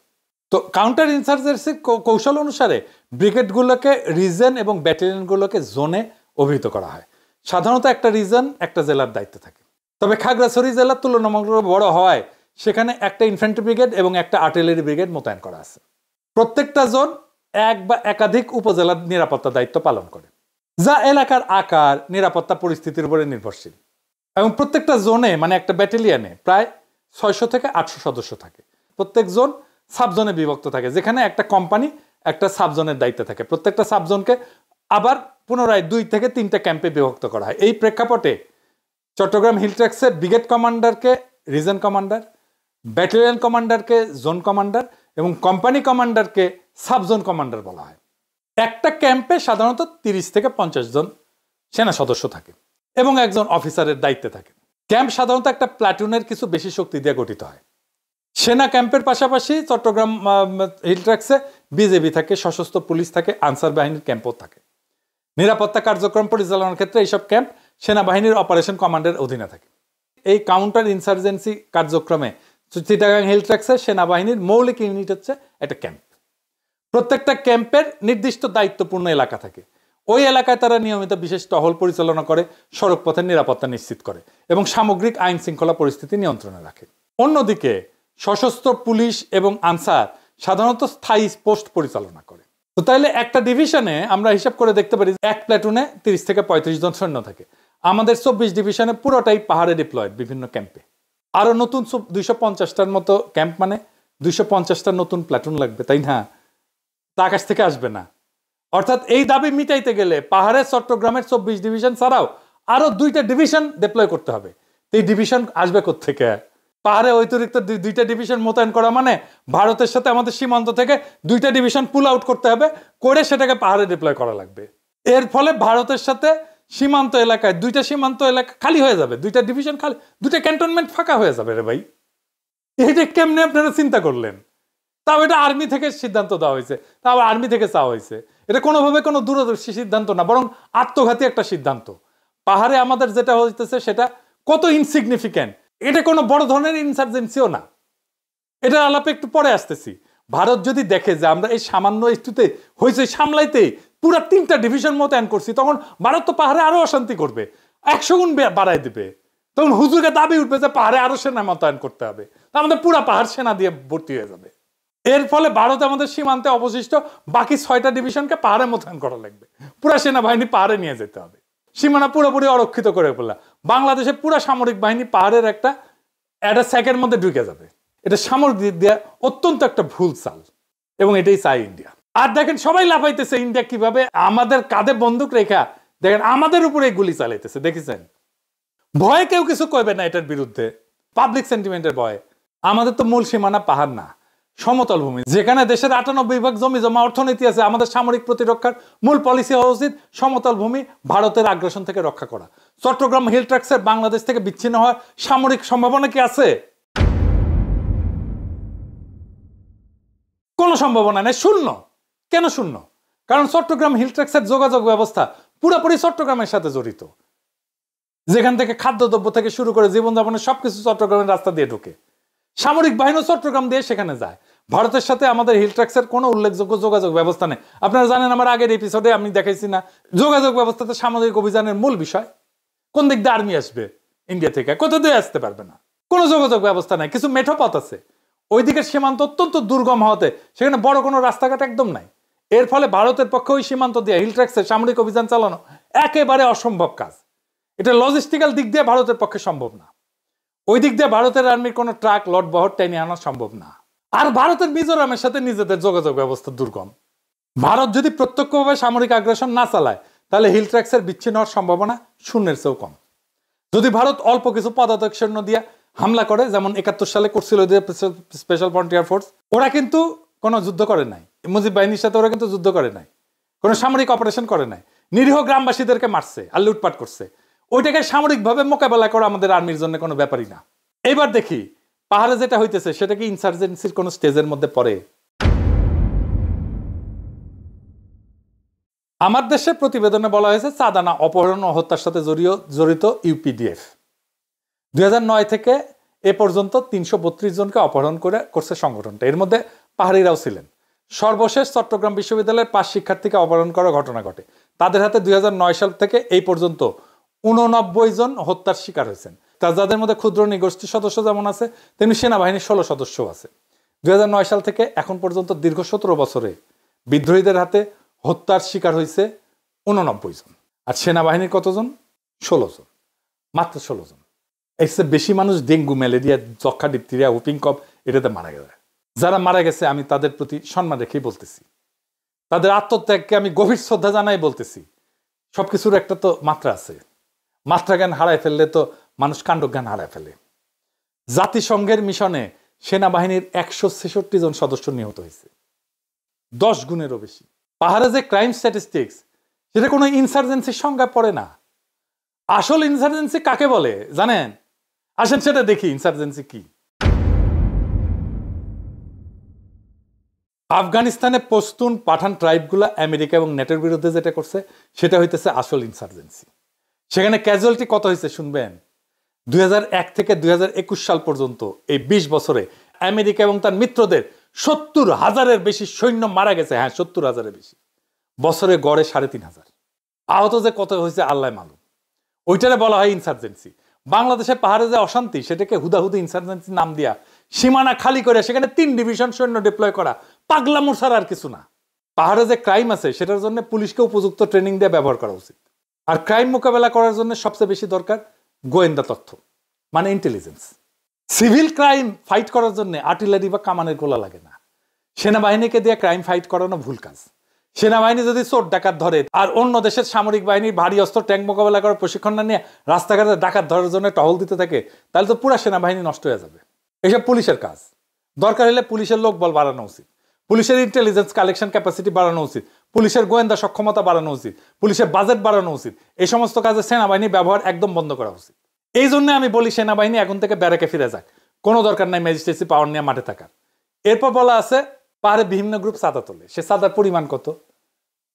তো কাউন্টার ইনসার্জেন্সির কৌশল অনুসারে ব্রিগেডগুলোকে রিজন এবং ব্যাটালিয়নগুলোকে জোনে অভিহিত করা হয়। সাধারণত একটা রিজন একটা জেলার দায়িত্বে থাকে। তবে খাগড়াছড়ি জেলা তুলনামূলক বড় হওয়ায় সেখানে একটা ইনফ্যান্ট্রি ব্রিগেড এবং একটা আর্টিলারি ব্রিগেড মোতায়েন করা আছে। প্রত্যেকটা জোন এক বা একাধিক উপজেলার নিরাপত্তা দায়িত্ব পালন করে, যা এলাকার আকার নিরাপত্তা পরিস্থিতির উপরে নির্ভরশীল। এবং প্রত্যেকটা জোনে মানে একটা ব্যাটালিয়নে প্রায় 600 থেকে 800 সদস্য থাকে। প্রত্যেক জোন সাবজোনে বিভক্ত থাকে, যেখানে একটা কোম্পানি একটা সাবজোনের দায়িত্বে থাকে। প্রত্যেকটা সাবজোনকে আবার পুনরায় 2 থেকে 3টা ক্যাম্পে বিভক্ত করা হয়। এই প্রেক্ষাপটে চট্টগ্রাম হিল ট্র্যাক্সের ব্রিগেড কমান্ডারকে রিজন কমান্ডার, ব্যাটালিয়ন কমান্ডারকে জোন কমান্ডার এবং কোম্পানি কমান্ডারকে সাবজোন কমান্ডার বলা হয়। একটা ক্যাম্পে সাধারণত 30 থেকে 50 জন সেনা সদস্য থাকে এবং একজন অফিসারের দায়িত্বে থাকে। ক্যাম্প সাধারণত একটা প্লাটুনের কিছু বেশি শক্তি দিয়ে গঠিত হয়। সেনা ক্যাম্পের পাশাপাশি চট্টগ্রাম হিল ট্র্যাক্সে বিজেপি থাকে, সশস্ত্র পুলিশ থাকে, আনসার বাহিনীর ক্যাম্পও থাকে। নিরাপত্তা কার্যক্রম পরিচালনার ক্ষেত্রে এইসব ক্যাম্প সেনাবাহিনীর অপারেশন কমান্ডের অধীনে থাকে। এই কাউন্টার ইনসার্জেন্সি কার্যক্রমে চিটাগাং হিল ট্র্যাক্সে সেনাবাহিনীর মৌলিক ইউনিট হচ্ছে একটা ক্যাম্প। প্রত্যেকটা ক্যাম্পের নির্দিষ্ট দায়িত্বপূর্ণ এলাকা থাকে। ওই এলাকায় তারা নিয়মিত বিশেষ টহল পরিচালনা করে, সড়ক পথের নিরাপত্তা নিশ্চিত করে এবং সামগ্রিক আইন শৃঙ্খলা পরিস্থিতি নিয়ন্ত্রণে রাখে। অন্যদিকে সশস্ত্র পুলিশ এবং আনসার সাধারণত স্থায়ী পোস্ট পরিচালনা করে। তো তাইলে একটা ডিভিশনে আমরা হিসাব করে দেখতে পারি এক প্ল্যাটুনে 30 থেকে 35 জন সৈন্য থাকে। আমাদের 24 ডিভিশনে পুরোটাই পাহাড়ে ডিপ্লয়েড বিভিন্ন ক্যাম্পে। আরো নতুন 250টার মতো ক্যাম্প, মানে 250টা নতুন প্ল্যাটুন লাগবে, তাই না? তা আকাশ থেকে আসবে না। অর্থাৎ এই দাবি মিটাইতে গেলে পাহাড়ের চট্টগ্রামের 24 ডিভিশন ছাড়াও আরো 2টা ডিভিশন ডিপ্লয় করতে হবে। এই ডিভিশন আসবে কোত্থেকে? পাহাড়ে অতিরিক্ত 2টা ডিভিশন মোতায়েন করা মানে ভারতের সাথে আমাদের সীমান্ত থেকে 2টা ডিভিশন পুল আউট করতে হবে, করে সেটাকে পাহাড়ে ডিপ্লয় করা লাগবে। এর ফলে ভারতের সাথে সীমান্ত এলাকায় 2টা সীমান্ত এলাকা খালি হয়ে যাবে, 2টা ডিভিশন খালি, 2টা ক্যান্টনমেন্ট ফাঁকা হয়ে যাবে রে ভাই। এইটা কেমনে আপনারা চিন্তা করলেন? তাও এটা আর্মি থেকে সিদ্ধান্ত দেওয়া হয়েছে, তাও আর্মি থেকে চাওয়া হয়েছে। এটা কোনোভাবে কোনো দূরদর্শী সিদ্ধান্ত না, বরং আত্মঘাতী একটা সিদ্ধান্ত। পাহাড়ে আমাদের যেটা হইতেছে সেটা কত ইনসিগনিফিক্যান্ট, এটা কোনো বড় ধরনের ইনসার্জেন্সিও না। এটা আলাপে একটু পরে আসতেছি। ভারত যদি দেখে যে আমরা এই সামান্য একটুতে হয়েছে সামলাইতে পুরা 3টা ডিভিশন মোতায়েন করছি, তখন ভারত তো পাহাড়ে আরো অশান্তি করবে, 100 গুণ বাড়াই দিবে। তখন হুজুরকে দাবি উঠবে যে পাহাড়ে আরো সেনা মোতায়েন করতে হবে, আমাদের পুরা পাহাড় সেনা দিয়ে ভর্তি হয়ে যাবে। এর ফলে ভারত আমাদের সীমান্তে অবশিষ্ট বাকি 6টা ডিভিশনকে পাহাড়ে মোতায়েন করা লাগবে, পুরা সেনাবাহিনী পাহাড়ে নিয়ে যেতে হবে। সীমানা পুরোপুরি অরক্ষিত করে ফেলা। বাংলাদেশের পুরা সামরিক বাহিনী পাহাড়ের একটা স্যাকের মধ্যে ঢুকে যাবে। এটা সামরিক দিক দিয়ে অত্যন্ত একটা ভুল চাল, এবং এটাই চাই ইন্ডিয়া। আর দেখেন সবাই লাফাইতেছে ইন্ডিয়া কিভাবে আমাদের কাঁধে বন্দুক রেখা দেখেন আমাদের উপরে গুলি চালাইতেছে, দেখেছেন? ভয়ে কেউ কিছু কইবে না এটার বিরুদ্ধে, পাবলিক সেন্টিমেন্টের ভয়ে। আমাদের তো মূল সীমানা পাহাড় না, সমতল ভূমি, যেখানে দেশের 98% জমি জমা অর্থনীতি আছে। আমাদের সামরিক প্রতিরক্ষার মূল পলিসি হওয়া উচিত সমতল ভূমি ভারতের আগ্রাসন থেকে রক্ষা করা। চট্টগ্রাম হিল ট্র্যাক্সের বাংলাদেশ থেকে বিচ্ছিন্ন হওয়ার সামরিক সম্ভাবনা কি আছে? কোনো সম্ভাবনা নেই, শূন্য। কেন শূন্য? কারণ চট্টগ্রাম হিল ট্র্যাক্সের যোগাযোগ ব্যবস্থা পুরোপুরি চট্টগ্রামের সাথে জড়িত। যেখান থেকে খাদ্যদ্রব্য থেকে শুরু করে জীবনযাপনের সবকিছু চট্টগ্রামের রাস্তা দিয়ে ঢুকে। সামরিক বাহিনী চট্টগ্রাম দিয়ে সেখানে যায়। ভারতের সাথে আমাদের হিল ট্র্যাক্সের কোনো উল্লেখযোগ্য যোগাযোগ ব্যবস্থা নেই। আপনারা জানেন, আমার আগের এপিসোডে আমি দেখাইছি না, যোগাযোগ ব্যবস্থাতে সামরিক অভিযানের মূল বিষয় কোন দিক দিয়ে আর্মি আসবে ইন্ডিয়া থেকে, কোথা দিয়ে আসতে পারবে না, কোনো যোগাযোগ ব্যবস্থা নাই। কিছু মেঠো পথ আছে, ওই দিকের সীমান্ত অত্যন্ত দুর্গম হওয়াতে সেখানে বড় কোনো রাস্তাঘাট একদম নাই। এর ফলে ভারতের পক্ষে ওই সীমান্ত দিয়ে হিল ট্র্যাক্সের সামরিক অভিযান চালানো একেবারে অসম্ভব কাজ। এটা লজিস্টিক্যাল দিক দিয়ে ভারতের পক্ষে সম্ভব না। ওই দিক দিয়ে ভারতের আর্মির কোনো ট্রাক লট বহর টেনে আনা সম্ভব না। আর ভারতের মিজোরামের সাথে নিজেদের যোগাযোগ ব্যবস্থা দুর্গম। ভারত যদি প্রত্যক্ষভাবে সামরিক আগ্রাসন না চালায় তাহলে হিল ট্র্যাক্সের বিচ্ছিন্ন হওয়ার সম্ভাবনা শূন্যের চেয়েও কম। যদি ভারত অল্প কিছু পদাতিক সৈন্য দিয়ে হামলা করে, যেমন 71 সালে করছিল স্পেশাল ফ্রন্টিয়ার ফোর্স, ওরা কিন্তু কোনো যুদ্ধ করে নাই। মুজিব বাহিনীর সাথে ওরা কিন্তু যুদ্ধ করে নাই, কোনো সামরিক অপারেশন করে নাই, নিরীহ গ্রামবাসীদেরকে মারছে আর লুটপাট করছে। ওইটাকে সামরিকভাবে মোকাবেলা করা আমাদের আর্মির জন্য কোনো ব্যাপারই না। এবার দেখি পাহাড়ে যেটা হইতেছে সেটা কি ইনসার্জেন্সির কোন স্টেজের মধ্যে পড়ে? আমার দেশের প্রতিবেদনে বলা হয়েছে চাঁদানা অপহরণ ও হত্যার সাথে জড়িত ইউপিডিএফ 2009 থেকে এ পর্যন্ত 332 জনকে অপহরণ করছে সংগঠনটা। এর মধ্যে পাহাড়িরাও ছিলেন। সর্বশেষ চট্টগ্রাম বিশ্ববিদ্যালয়ের 5 শিক্ষার্থীকে অপহরণ করার ঘটনা ঘটে। তাদের হাতে 2009 সাল থেকে এই পর্যন্ত 89 জন হত্যার শিকার হয়েছেন। তা যাদের মধ্যে ক্ষুদ্র নৃগোষ্ঠীর সদস্য যেমন আছে তেমনি সেনাবাহিনীর 16 সদস্য আছে। 2009 সাল থেকে এখন পর্যন্ত দীর্ঘ 17 বছরে বিদ্রোহীদের হাতে হত্যার শিকার হয়েছে 89 জন। আর সেনাবাহিনীর কতজন? 16 জন, মাত্র 16 জন। এর চেয়ে বেশি মানুষ ডেঙ্গু, ম্যালেরিয়া, যক্ষা, ডিপথেরিয়া, হুপিং কফ এটাতে মারা গেছে। যারা মারা গেছে আমি তাদের প্রতি সম্মান রেখেই বলতেছি, তাদের আত্মত্যাগকে আমি গভীর শ্রদ্ধা জানাই বলতেছি। সবকিছুর একটা তো মাত্রা আছে, মাত্রা জ্ঞান হারায় ফেললে তো মানুষ কাণ্ডজ্ঞান হারায় ফেলে। জাতিসংঘের মিশনে সেনাবাহিনীর 166 জন সদস্য নিহত হয়েছে, 10 গুণেরও বেশি। পাহাড়ে যে ক্রাইম স্ট্যাটিস্টিক্স, সেটা কোনো ইনসার্জেন্সির সংজ্ঞা পড়ে না। আসল ইনসার্জেন্সি কাকে বলে জানেন? আসেন সেটা দেখি ইনসার্জেন্সি কি। আফগানিস্তানে পশতুন, পাঠান ট্রাইবগুলা আমেরিকা এবং নেটোর বিরুদ্ধে যেটা করছে সেটা হইতেছে আসল ইনসার্জেন্সি। সেখানে ক্যাজুয়ালিটি কত হয়েছে শুনবেন? 2001 থেকে 2021 সাল পর্যন্ত এই 20 বছরে আমেরিকা এবং তার মিত্রদের 70,000-এর বেশি সৈন্য মারা গেছে। হ্যাঁ, 70,000-এর বেশি। বছরে গড়ে 3,500। আহত যে কত হয়েছে আল্লাহ মালুম। ওইটারে বলা হয় ইনসার্জেন্সি। বাংলাদেশে পাহাড়ে যে অশান্তি, সেটাকে হুদাহুদি ইনসার্জেন্সি নাম দিয়া সীমানা খালি করে সেখানে 3 ডিভিশন সৈন্য ডিপ্লয় করা পাগলামোর ছাড়া আর কিছু না। পাহাড়ে যে ক্রাইম আছে সেটার জন্য পুলিশকে উপযুক্ত ট্রেনিং দিয়ে ব্যবহার করা উচিত। আর ক্রাইম মোকাবেলা করার জন্য সবচেয়ে বেশি দরকার গোয়েন্দা তথ্য, মানে ইন্টেলিজেন্স। সিভিল ক্রাইম ফাইট করার জন্য আর্টিলারি বা কামানের গোলা লাগে না। সেনাবাহিনীকে দিয়ে ক্রাইম ফাইট করানো ভুল কাজ। সেনাবাহিনী যদি চোর ডাকাত ধরে আর অন্য দেশের সামরিক বাহিনীর ভারী অস্ত্র ট্যাঙ্ক মোকাবেলা করার প্রশিক্ষণ না নিয়ে রাস্তাঘাটে ডাকাত ধরার জন্য টহল দিতে থাকে, তাহলে তো পুরো সেনাবাহিনী নষ্ট হয়ে যাবে। এসব পুলিশের কাজ। দরকার হলে পুলিশের লোক বল বাড়ানো উচিত, পুলিশের ইন্টেলিজেন্স কালেকশন ক্যাপাসিটি বাড়ানো উচিত, পুলিশের গোয়েন্দা সক্ষমতা বাড়ানো উচিত, পুলিশের বাজেট বাড়ানো উচিত। এই সমস্ত কাজে সেনাবাহিনী ব্যবহার একদম বন্ধ করা উচিত। এই জন্য আমি বলি সেনাবাহিনী এখন থেকে ব্যারাকে ফিরে যাক, কোনো দরকার নাই ম্যাজিস্ট্রেসি পাওয়ার নিয়ে মাঠে থাকার। এরপর বলা আছে পাহাড়ে বিভিন্ন গ্রুপ চাঁদা তোলে, সে চাঁদার পরিমাণ কত?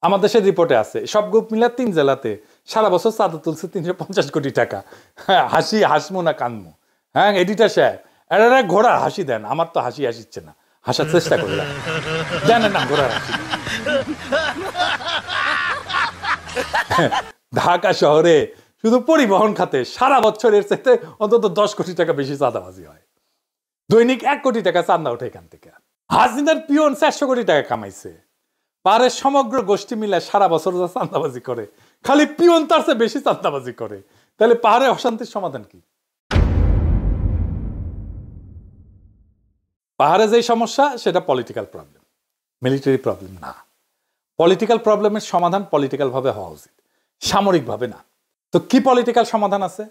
আমাদের দেশের রিপোর্টে আছে সব গ্রুপ মিলে 3 জেলাতে সারা বছর চাঁদা তুলছে 350 কোটি টাকা। হ্যাঁ, হাসমু না কানমু? হ্যাঁ, এডিটার সাহেব এরা ঘোড়ার হাসি দেন, আমার তো হাসি আসছে না, হাসার চেষ্টা করলাম, জানেন না ঘোড়ার হাসি। ঢাকা শহরে শুধু পরিবহন খাতে সারা বছরের চাইতে অন্তত 10 কোটি টাকা বেশি চাঁদাবাজি হয়। দৈনিক 1 কোটি টাকা চাঁদা ওঠে এখান থেকে। হাসিনার পিয়ন 400 কোটি টাকা কামাইছে। পাহাড়ের সমগ্র গোষ্ঠী মিলে সারা বছর যা চাঁদাবাজি করে, খালি পিয়ন তার চেয়ে বেশি চাঁদাবাজি করে। তাহলে পাহাড়ে অশান্তির সমাধান কি? পাহাড়ে যেই সমস্যা সেটা পলিটিক্যাল প্রবলেম, মিলিটারি প্রবলেম না। পলিটিক্যাল প্রবলেমের সমাধান পলিটিক্যাল ভাবে হওয়া উচিত, সামরিক ভাবে না। তো কি পলিটিক্যাল সমাধান আছে?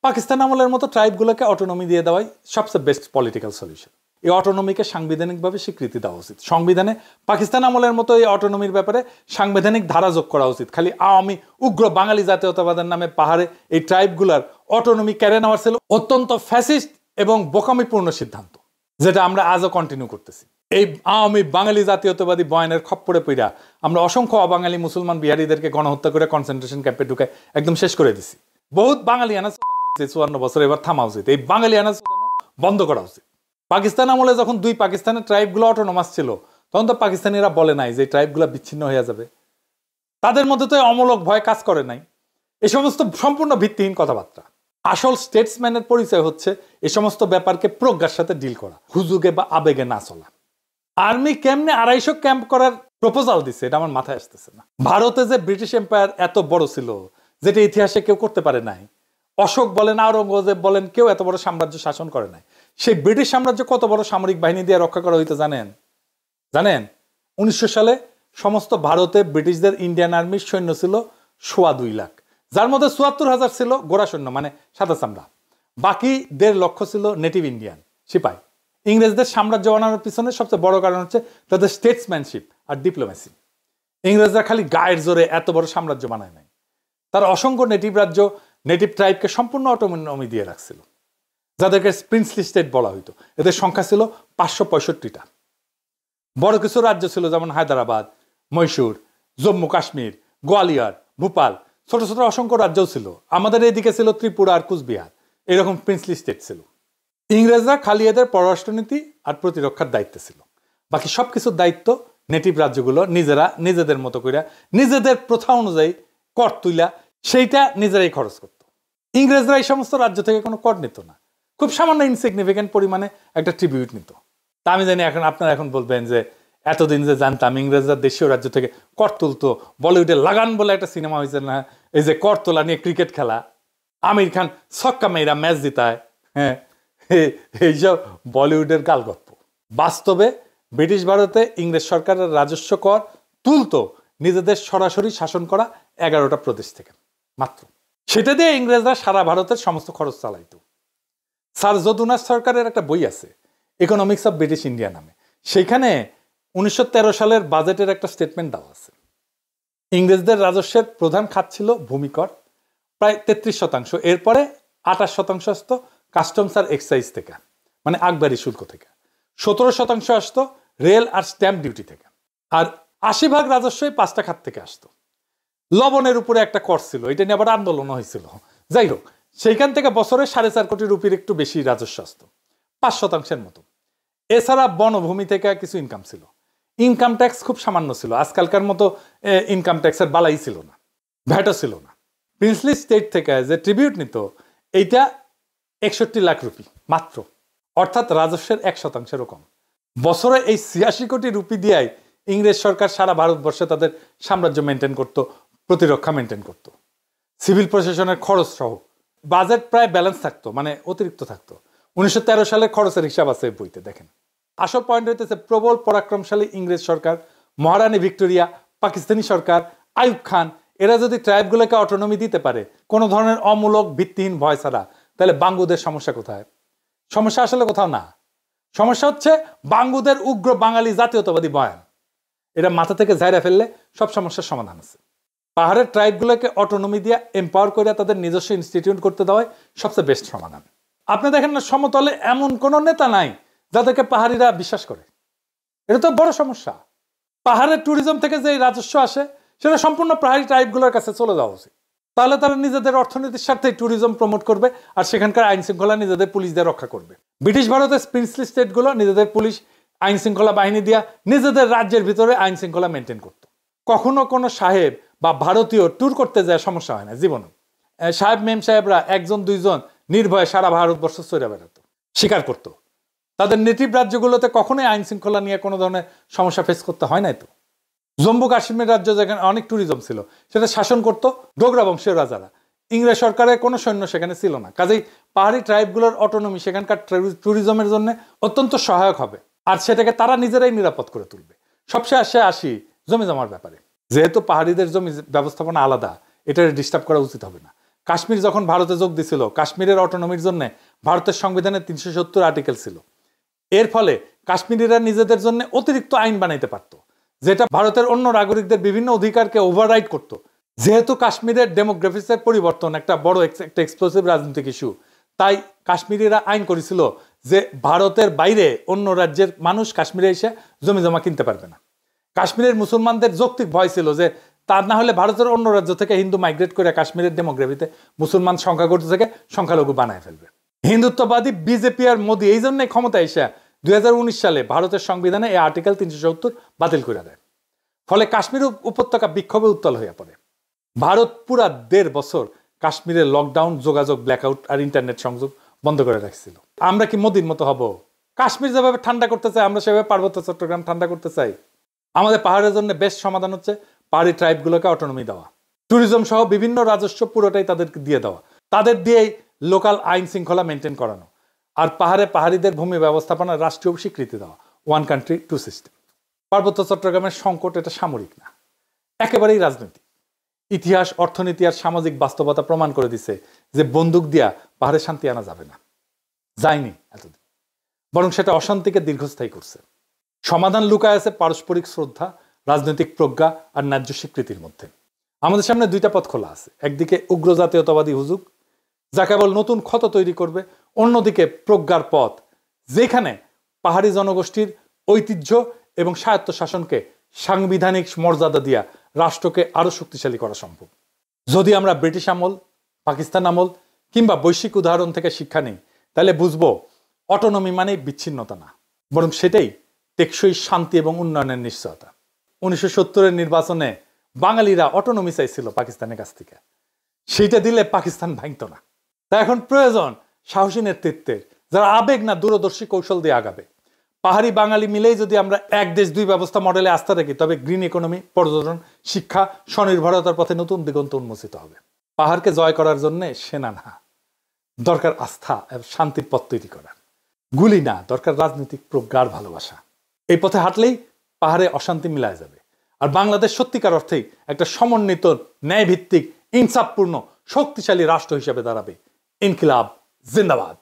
পাকিস্তান আমলের মতো ট্রাইবগুলোকে অটোনমি দিয়ে দেওয়াই সবচেয়ে বেস্ট পলিটিক্যাল সলিউশন। এই অটোনমিকে সাংবিধানিকভাবে স্বীকৃতি দেওয়া উচিত। সংবিধানে পাকিস্তান আমলের মতো এই অটোনমির ব্যাপারে সাংবিধানিক ধারা যোগ করা উচিত। খালি আওয়ামী উগ্র বাঙালি জাতীয়তাবাদের নামে পাহাড়ে এই ট্রাইবগুলার অটোনমি কেড়ে নেওয়ার ছিল অত্যন্ত ফ্যাসিস্ট এবং বোকামিপূর্ণ সিদ্ধান্ত, যেটা আমরা আজও কন্টিনিউ করতেছি। এই আওয়ামী বাঙালি জাতীয়তাবাদী বয়ানের খপ্পরে পইরা আমরা অসংখ্য অবাঙালি মুসলমান বিহারীদেরকে গণহত্যা করে কনসেন্ট্রেশন ক্যাম্পে ঢুকে একদম শেষ করে দিছি। বহুত বাঙালি আনা 54 বছর, এবার থামা উচিত। এই বাঙালি আনা বন্ধ করা উচিত। পাকিস্তান আমলে যখন 2 পাকিস্তানের ট্রাইবগুলো অটোনমাস ছিল, তখন তো পাকিস্তানিরা বলে নাই যে ট্রাইবগুলো বিচ্ছিন্ন হয়ে যাবে। তাদের মধ্যে তো অমূলক ভয় কাজ করে নাই। এই সমস্ত সম্পূর্ণ ভিত্তিহীন কথাবার্তা। আসল স্টেটসম্যানের পরিচয় হচ্ছে এই সমস্ত ব্যাপারকে প্রজ্ঞার সাথে ডিল করা, হুজুগে বা আবেগে না চলা। আর্মি কেমনে 250 ক্যাম্প করার প্রপোজাল দিছে এটা আমার মাথায় আসতেছে না। ভারতে যে ব্রিটিশ এম্পায়ার এত বড় ছিল, যেটা ইতিহাসে কেউ করতে পারে নাই। অশোক বলেন, আওরঙ্গজেব বলেন, কেউ এত বড় সাম্রাজ্য শাসন করে নাই। সেই ব্রিটিশ সাম্রাজ্য কত বড় সামরিক বাহিনী দিয়ে রক্ষা করা হইতো জানেন? 1900 সালে সমস্ত ভারতে ব্রিটিশদের ইন্ডিয়ান আর্মির সৈন্য ছিল 2.25 লাখ, যার মধ্যে 74,000 ছিল গোড়া সৈন্য, মানে সাদা চামড়া। বাকি 1.5 লক্ষ ছিল নেটিভ ইন্ডিয়ান সিপাই। ইংরেজদের সাম্রাজ্য বানানোর পিছনে সবচেয়ে বড় কারণ হচ্ছে তাদের স্টেটসম্যানশিপ আর ডিপ্লোমেসি। ইংরেজরা খালি গায়ের জোরে এত বড় সাম্রাজ্য বানায় নাই, তার অসংখ্য নেটিভ রাজ্য, নেটিভ ট্রাইবকে সম্পূর্ণ অটোনমি দিয়ে রাখছিল, যাদেরকে প্রিন্সলি স্টেট বলা হইতো। এদের সংখ্যা ছিল 565টা। বড় কিছু রাজ্য ছিল যেমন হায়দ্রাবাদ, মহীশূর, জম্মু কাশ্মীর, গোয়ালিয়র, ভোপাল। ছোট ছোট অসংখ্য রাজ্যও ছিল। আমাদের এদিকে ছিল ত্রিপুরা আর কুচবিহার। এরকম প্রিন্সলি স্টেট ছিল। ইংরেজরা খালি এদের পররাষ্ট্রনীতি আর প্রতিরক্ষার দায়িত্ব ছিল। বাকি সবকিছুর দায়িত্ব নেটিভ রাজ্যগুলো নিজেরা নিজেদের মতো করে নিজেদের প্রথা অনুযায়ী কর তুইলা সেইটা নিজেরাই খরচ করত। ইংরেজরা এই সমস্ত রাজ্য থেকে কোনো কর নিত না, খুব সামান্য ইনসিগনিফিকেন্ট পরিমাণে একটা ট্রিবিউট নিত। তা আমি জানি এখন আপনারা এখন বলবেন যে এতদিন যে জানতাম ইংরেজরা দেশীয় রাজ্য থেকে কর তুলতো, বলিউডে লাগান বলে একটা সিনেমা হয়েছে না, এই যে কর তোলা নিয়ে ক্রিকেট খেলা, আমির খান ছক্কা মেয়েরা ম্যাচ জিতায়, হ্যাঁ, এইসব বলিউডের গালগপ্প। বাস্তবে ব্রিটিশ ভারতে ইংরেজ সরকারের রাজস্ব কর তুলতো নিজেদের সরাসরি শাসন করা 11টা প্রদেশ থেকে মাত্র। সেটা দিয়ে ইংরেজরা সারা ভারতের সমস্ত খরচ চালাইতো। স্যার যদুনাথ সরকারের একটা বই আছে ইকোনমিক্স অফ ব্রিটিশ ইন্ডিয়া নামে, সেখানে 1913 সালের বাজেটের একটা স্টেটমেন্ট দেওয়া আছে। ইংরেজদের রাজস্বের প্রধান খাত ছিল ভূমিকর, প্রায় 33%। এরপরে 28% আসতো কাস্টমস আর এক্সাইজ থেকে, মানে আকবরি শুল্ক থেকে। 17% আসতো রেল আর স্ট্যাম্প ডিউটি থেকে। আর 80% রাজস্বই 5টা খাত থেকে আসতো। লবণের উপরে একটা কর ছিল, এটা নিয়ে আবার আন্দোলন হয়েছিল। যাই হোক, সেইখান থেকে বছরে 4.5 কোটি রুপির একটু বেশি রাজস্ব আসতো, 5% মতো। এছাড়া বনভূমি থেকে কিছু ইনকাম ছিল। ইনকাম ট্যাক্স খুব সামান্য ছিল, আজকালকার মতো ইনকাম ট্যাক্সের বালাই ছিল না, ভ্যাটও ছিল না। প্রিন্সলি স্টেট থেকে যে ট্রিবিউট নিত এইটা 61 লাখ রুপি মাত্র, অর্থাৎ রাজস্বের 1%-এরও কম। বছরে এই 86 কোটি রুপি দিয়াই ইংরেজ সরকার সারা ভারতবর্ষে তাদের সাম্রাজ্য মেনটেন করত, প্রতিরক্ষা মেনটেন করত, সিভিল প্রশাসনের খরচ সহ। বাজেট প্রায় ব্যালেন্স থাকতো, মানে অতিরিক্ত থাকতো। 1913 সালের খরচের হিসাব আছে বইতে, দেখেন। আসল পয়েন্ট হইতেছে প্রবল পরাক্রমশালী ইংরেজ সরকার, মহারানী ভিক্টোরিয়া, পাকিস্তানি সরকার, আইয়ুব খান, এরা যদি ট্রাইবগুলোকে অটোনমি দিতে পারে কোনো ধরনের অমূলক ভিত্তিহীন ভয় ছাড়া, তাহলে বাঙ্গুদের সমস্যা কোথায়? সমস্যা আসলে কোথাও না। সমস্যা হচ্ছে বাঙ্গুদের উগ্র বাঙালি জাতীয়তাবাদী বয়ান। এটা মাথা থেকে ঝাইরা ফেললে সব সমস্যার সমাধান আছে। পাহাড়ের ট্রাইবগুলোকে অটোনমি দিয়ে এম্পাওয়ার করে তাদের নিজস্ব ইনস্টিটিউট করতে দেওয়াই সবচেয়ে বেস্ট সমাধান। আপনি দেখেন না, সমতলে এমন কোনো নেতা নাই যাদেরকে পাহাড়িরা বিশ্বাস করে। এটা তো বড় সমস্যা। পাহাড়ের ট্যুরিজম থেকে যে রাজস্ব আসে সেটা সম্পূর্ণ পাহাড়ি ট্রাইবগুলোর কাছে চলে যাওয়া উচিত। তাহলে তারা নিজেদের অর্থনীতির স্বার্থে ট্যুরিজম প্রমোট করবে আর সেখানকার আইন শৃঙ্খলা নিজেদের পুলিশ দিয়ে রক্ষা করবে। ব্রিটিশ ভারতের প্রিন্সলি স্টেটগুলো নিজেদের পুলিশ আইন শৃঙ্খলা বাহিনী দিয়া নিজেদের রাজ্যের ভিতরে আইন শৃঙ্খলা মেনটেন করত। কখনো কোনো সাহেব বা ভারতীয় ট্যুর করতে যায় সমস্যা হয় না জীবনে। সাহেব মেম সাহেবরা 1-2 নির্ভয়ে সারা ভারতবর্ষ চড়ে বেড়াতো, শিকার করত। তাদের নেটিভ রাজ্যগুলোতে কখনোই আইন শৃঙ্খলা নিয়ে কোনো ধরনের সমস্যা ফেস করতে হয় নাই তো। জম্মু কাশ্মীর রাজ্য যেখানে অনেক ট্যুরিজম ছিল সেটা শাসন করত ডোগরা বংশীয় রাজারা। ইংরেজ সরকারের কোনো সৈন্য সেখানে ছিল না, কাজেই পাহাড়ি ট্রাইবগুলোর অটোনমি সেখানকার ট্যুরিজমের জন্য অত্যন্ত সহায়ক হবে, আর সেটাকে তারা নিজেরাই নিরাপদ করে তুলবে। সবশেষে আসি জমি জমার ব্যাপারে। যেহেতু পাহাড়িদের জমি ব্যবস্থাপনা আলাদা, এটা ডিস্টার্ব করা উচিত হবে না। কাশ্মীর যখন ভারতে যোগ দিছিল, কাশ্মীরের অটোনমির জন্য ভারতের সংবিধানে 370 আর্টিকেল ছিল। এর ফলে কাশ্মীরিরা নিজেদের জন্য অতিরিক্ত আইন বানাইতে পারত, যেটা ভারতের অন্য নাগরিকদের বিভিন্ন অধিকারকে ওভাররাইড করত। যেহেতু কাশ্মীরের ডেমোগ্রাফিক্সের পরিবর্তন একটা বড় একটা এক্সপ্লোসিভ রাজনৈতিক ইস্যু, তাই কাশ্মীরিরা আইন করেছিল যে ভারতের বাইরে অন্য রাজ্যের মানুষ কাশ্মীরে এসে জমি জমা কিনতে পারবে না। কাশ্মীরের মুসলমানদের যৌক্তিক ভয় ছিল যে তার না হলে ভারতের অন্য রাজ্য থেকে হিন্দু মাইগ্রেট করে কাশ্মীরের ডেমোগ্রাফিতে মুসলমান সংখ্যাগরিষ্ঠ থেকে সংখ্যালঘু বানায় ফেলবে। হিন্দুত্ববাদী বিজেপি আর মোদী এই জন্যই ক্ষমতা এসে 2019 সালে ভারতের সংবিধানে এই আর্টিকেল 370 বাতিল করে দেয়। ফলে কাশ্মীর উপত্যকা বিক্ষোভে উত্তাল হয়ে পড়ে। ভারত পুরা 1.5 বছর কাশ্মীরের লকডাউন, যোগাযোগ ব্ল্যাকআউট আর ইন্টারনেট সংযোগ বন্ধ করে রাখছিল। আমরা কি মোদির মতো হব? কাশ্মীর যেভাবে ঠান্ডা করতে চাই আমরা সেভাবে পার্বত্য চট্টগ্রাম ঠান্ডা করতে চাই? আমাদের পাহাড়ের জন্য বেস্ট সমাধান হচ্ছে পাহাড়ি ট্রাইবগুলোকে অটোনমি দেওয়া, ট্যুরিজম সহ বিভিন্ন রাজস্ব পুরোটাই তাদেরকে দিয়ে দেওয়া, তাদের দিয়েই লোকাল আইন শৃঙ্খলা মেনটেন করানো, আর পাহাড়িদের ভূমি ব্যবস্থাপনার রাষ্ট্রীয় স্বীকৃতি দেওয়া, 1 country 2 system। পার্বত্য চট্টগ্রামের সংকট এটা সামরিক না, একেবারেই রাজনৈতিক। ইতিহাস, অর্থনীতি আর সামাজিক বাস্তবতা প্রমাণ করে দিছে যে বন্দুক দিয়া পাহাড়ে শান্তি আনা যাবে না, যায়নি এতদিন, বরং সেটা অশান্তিকে দীর্ঘস্থায়ী করছে। সমাধান লুকায় আছে পারস্পরিক শ্রদ্ধা, রাজনৈতিক প্রজ্ঞা আর ন্যায্য স্বীকৃতির মধ্যে। আমাদের সামনে 2টা পথ খোলা আছে, একদিকে উগ্র জাতীয়তাবাদী হুজুগ যা কেবল নতুন ক্ষত তৈরি করবে, অন্যদিকে প্রজ্ঞার পথ যেখানে পাহাড়ি জনগোষ্ঠীর ঐতিহ্য এবং স্বায়ত্ত শাসনকে সাংবিধানিক মর্যাদা দিয়া রাষ্ট্রকে আরো শক্তিশালী করা সম্ভব। যদি আমরা ব্রিটিশ আমল, পাকিস্তান আমল কিংবা বৈশ্বিক উদাহরণ থেকে শিক্ষা নেই, তাহলে বুঝবো অটোনমি মানে বিচ্ছিন্নতা না, বরং সেটাই টেকসই শান্তি এবং উন্নয়নের নিশ্চয়তা। 1970-এর নির্বাচনে বাঙালিরা অটোনমি চাইছিল পাকিস্তানের কাছ থেকে, সেইটা দিলে পাকিস্তান ভাঙত না। তাই এখন প্রয়োজন সাহসী নেতৃত্বের, যারা আবেগ না দূরদর্শী কৌশল দিয়ে আগাবে। পাহাড়ি বাঙালি মিলেই যদি আমরা এক দেশ দুই ব্যবস্থা মডেলে আস্থা রাখি, তবে গ্রিন ইকোনমি, পর্যটন, শিক্ষা, স্বনির্ভরতার পথে নতুন দিগন্ত উন্মোচিত হবে। পাহাড়কে জয় করার জন্য সেনা না, দরকার আস্থা এবং শান্তির পথ তৈরি করার। গুলি না, দরকার রাজনৈতিক প্রজ্ঞার ভালোবাসা। এই পথে হাঁটলেই পাহাড়ে অশান্তি মিলায় যাবে, আর বাংলাদেশ সত্যিকার অর্থেই একটা সমন্বিত, ন্যায়ভিত্তিক, ইনসাফপূর্ণ, শক্তিশালী রাষ্ট্র হিসেবে দাঁড়াবে। ইনকিলাব জিন্দাবাদ।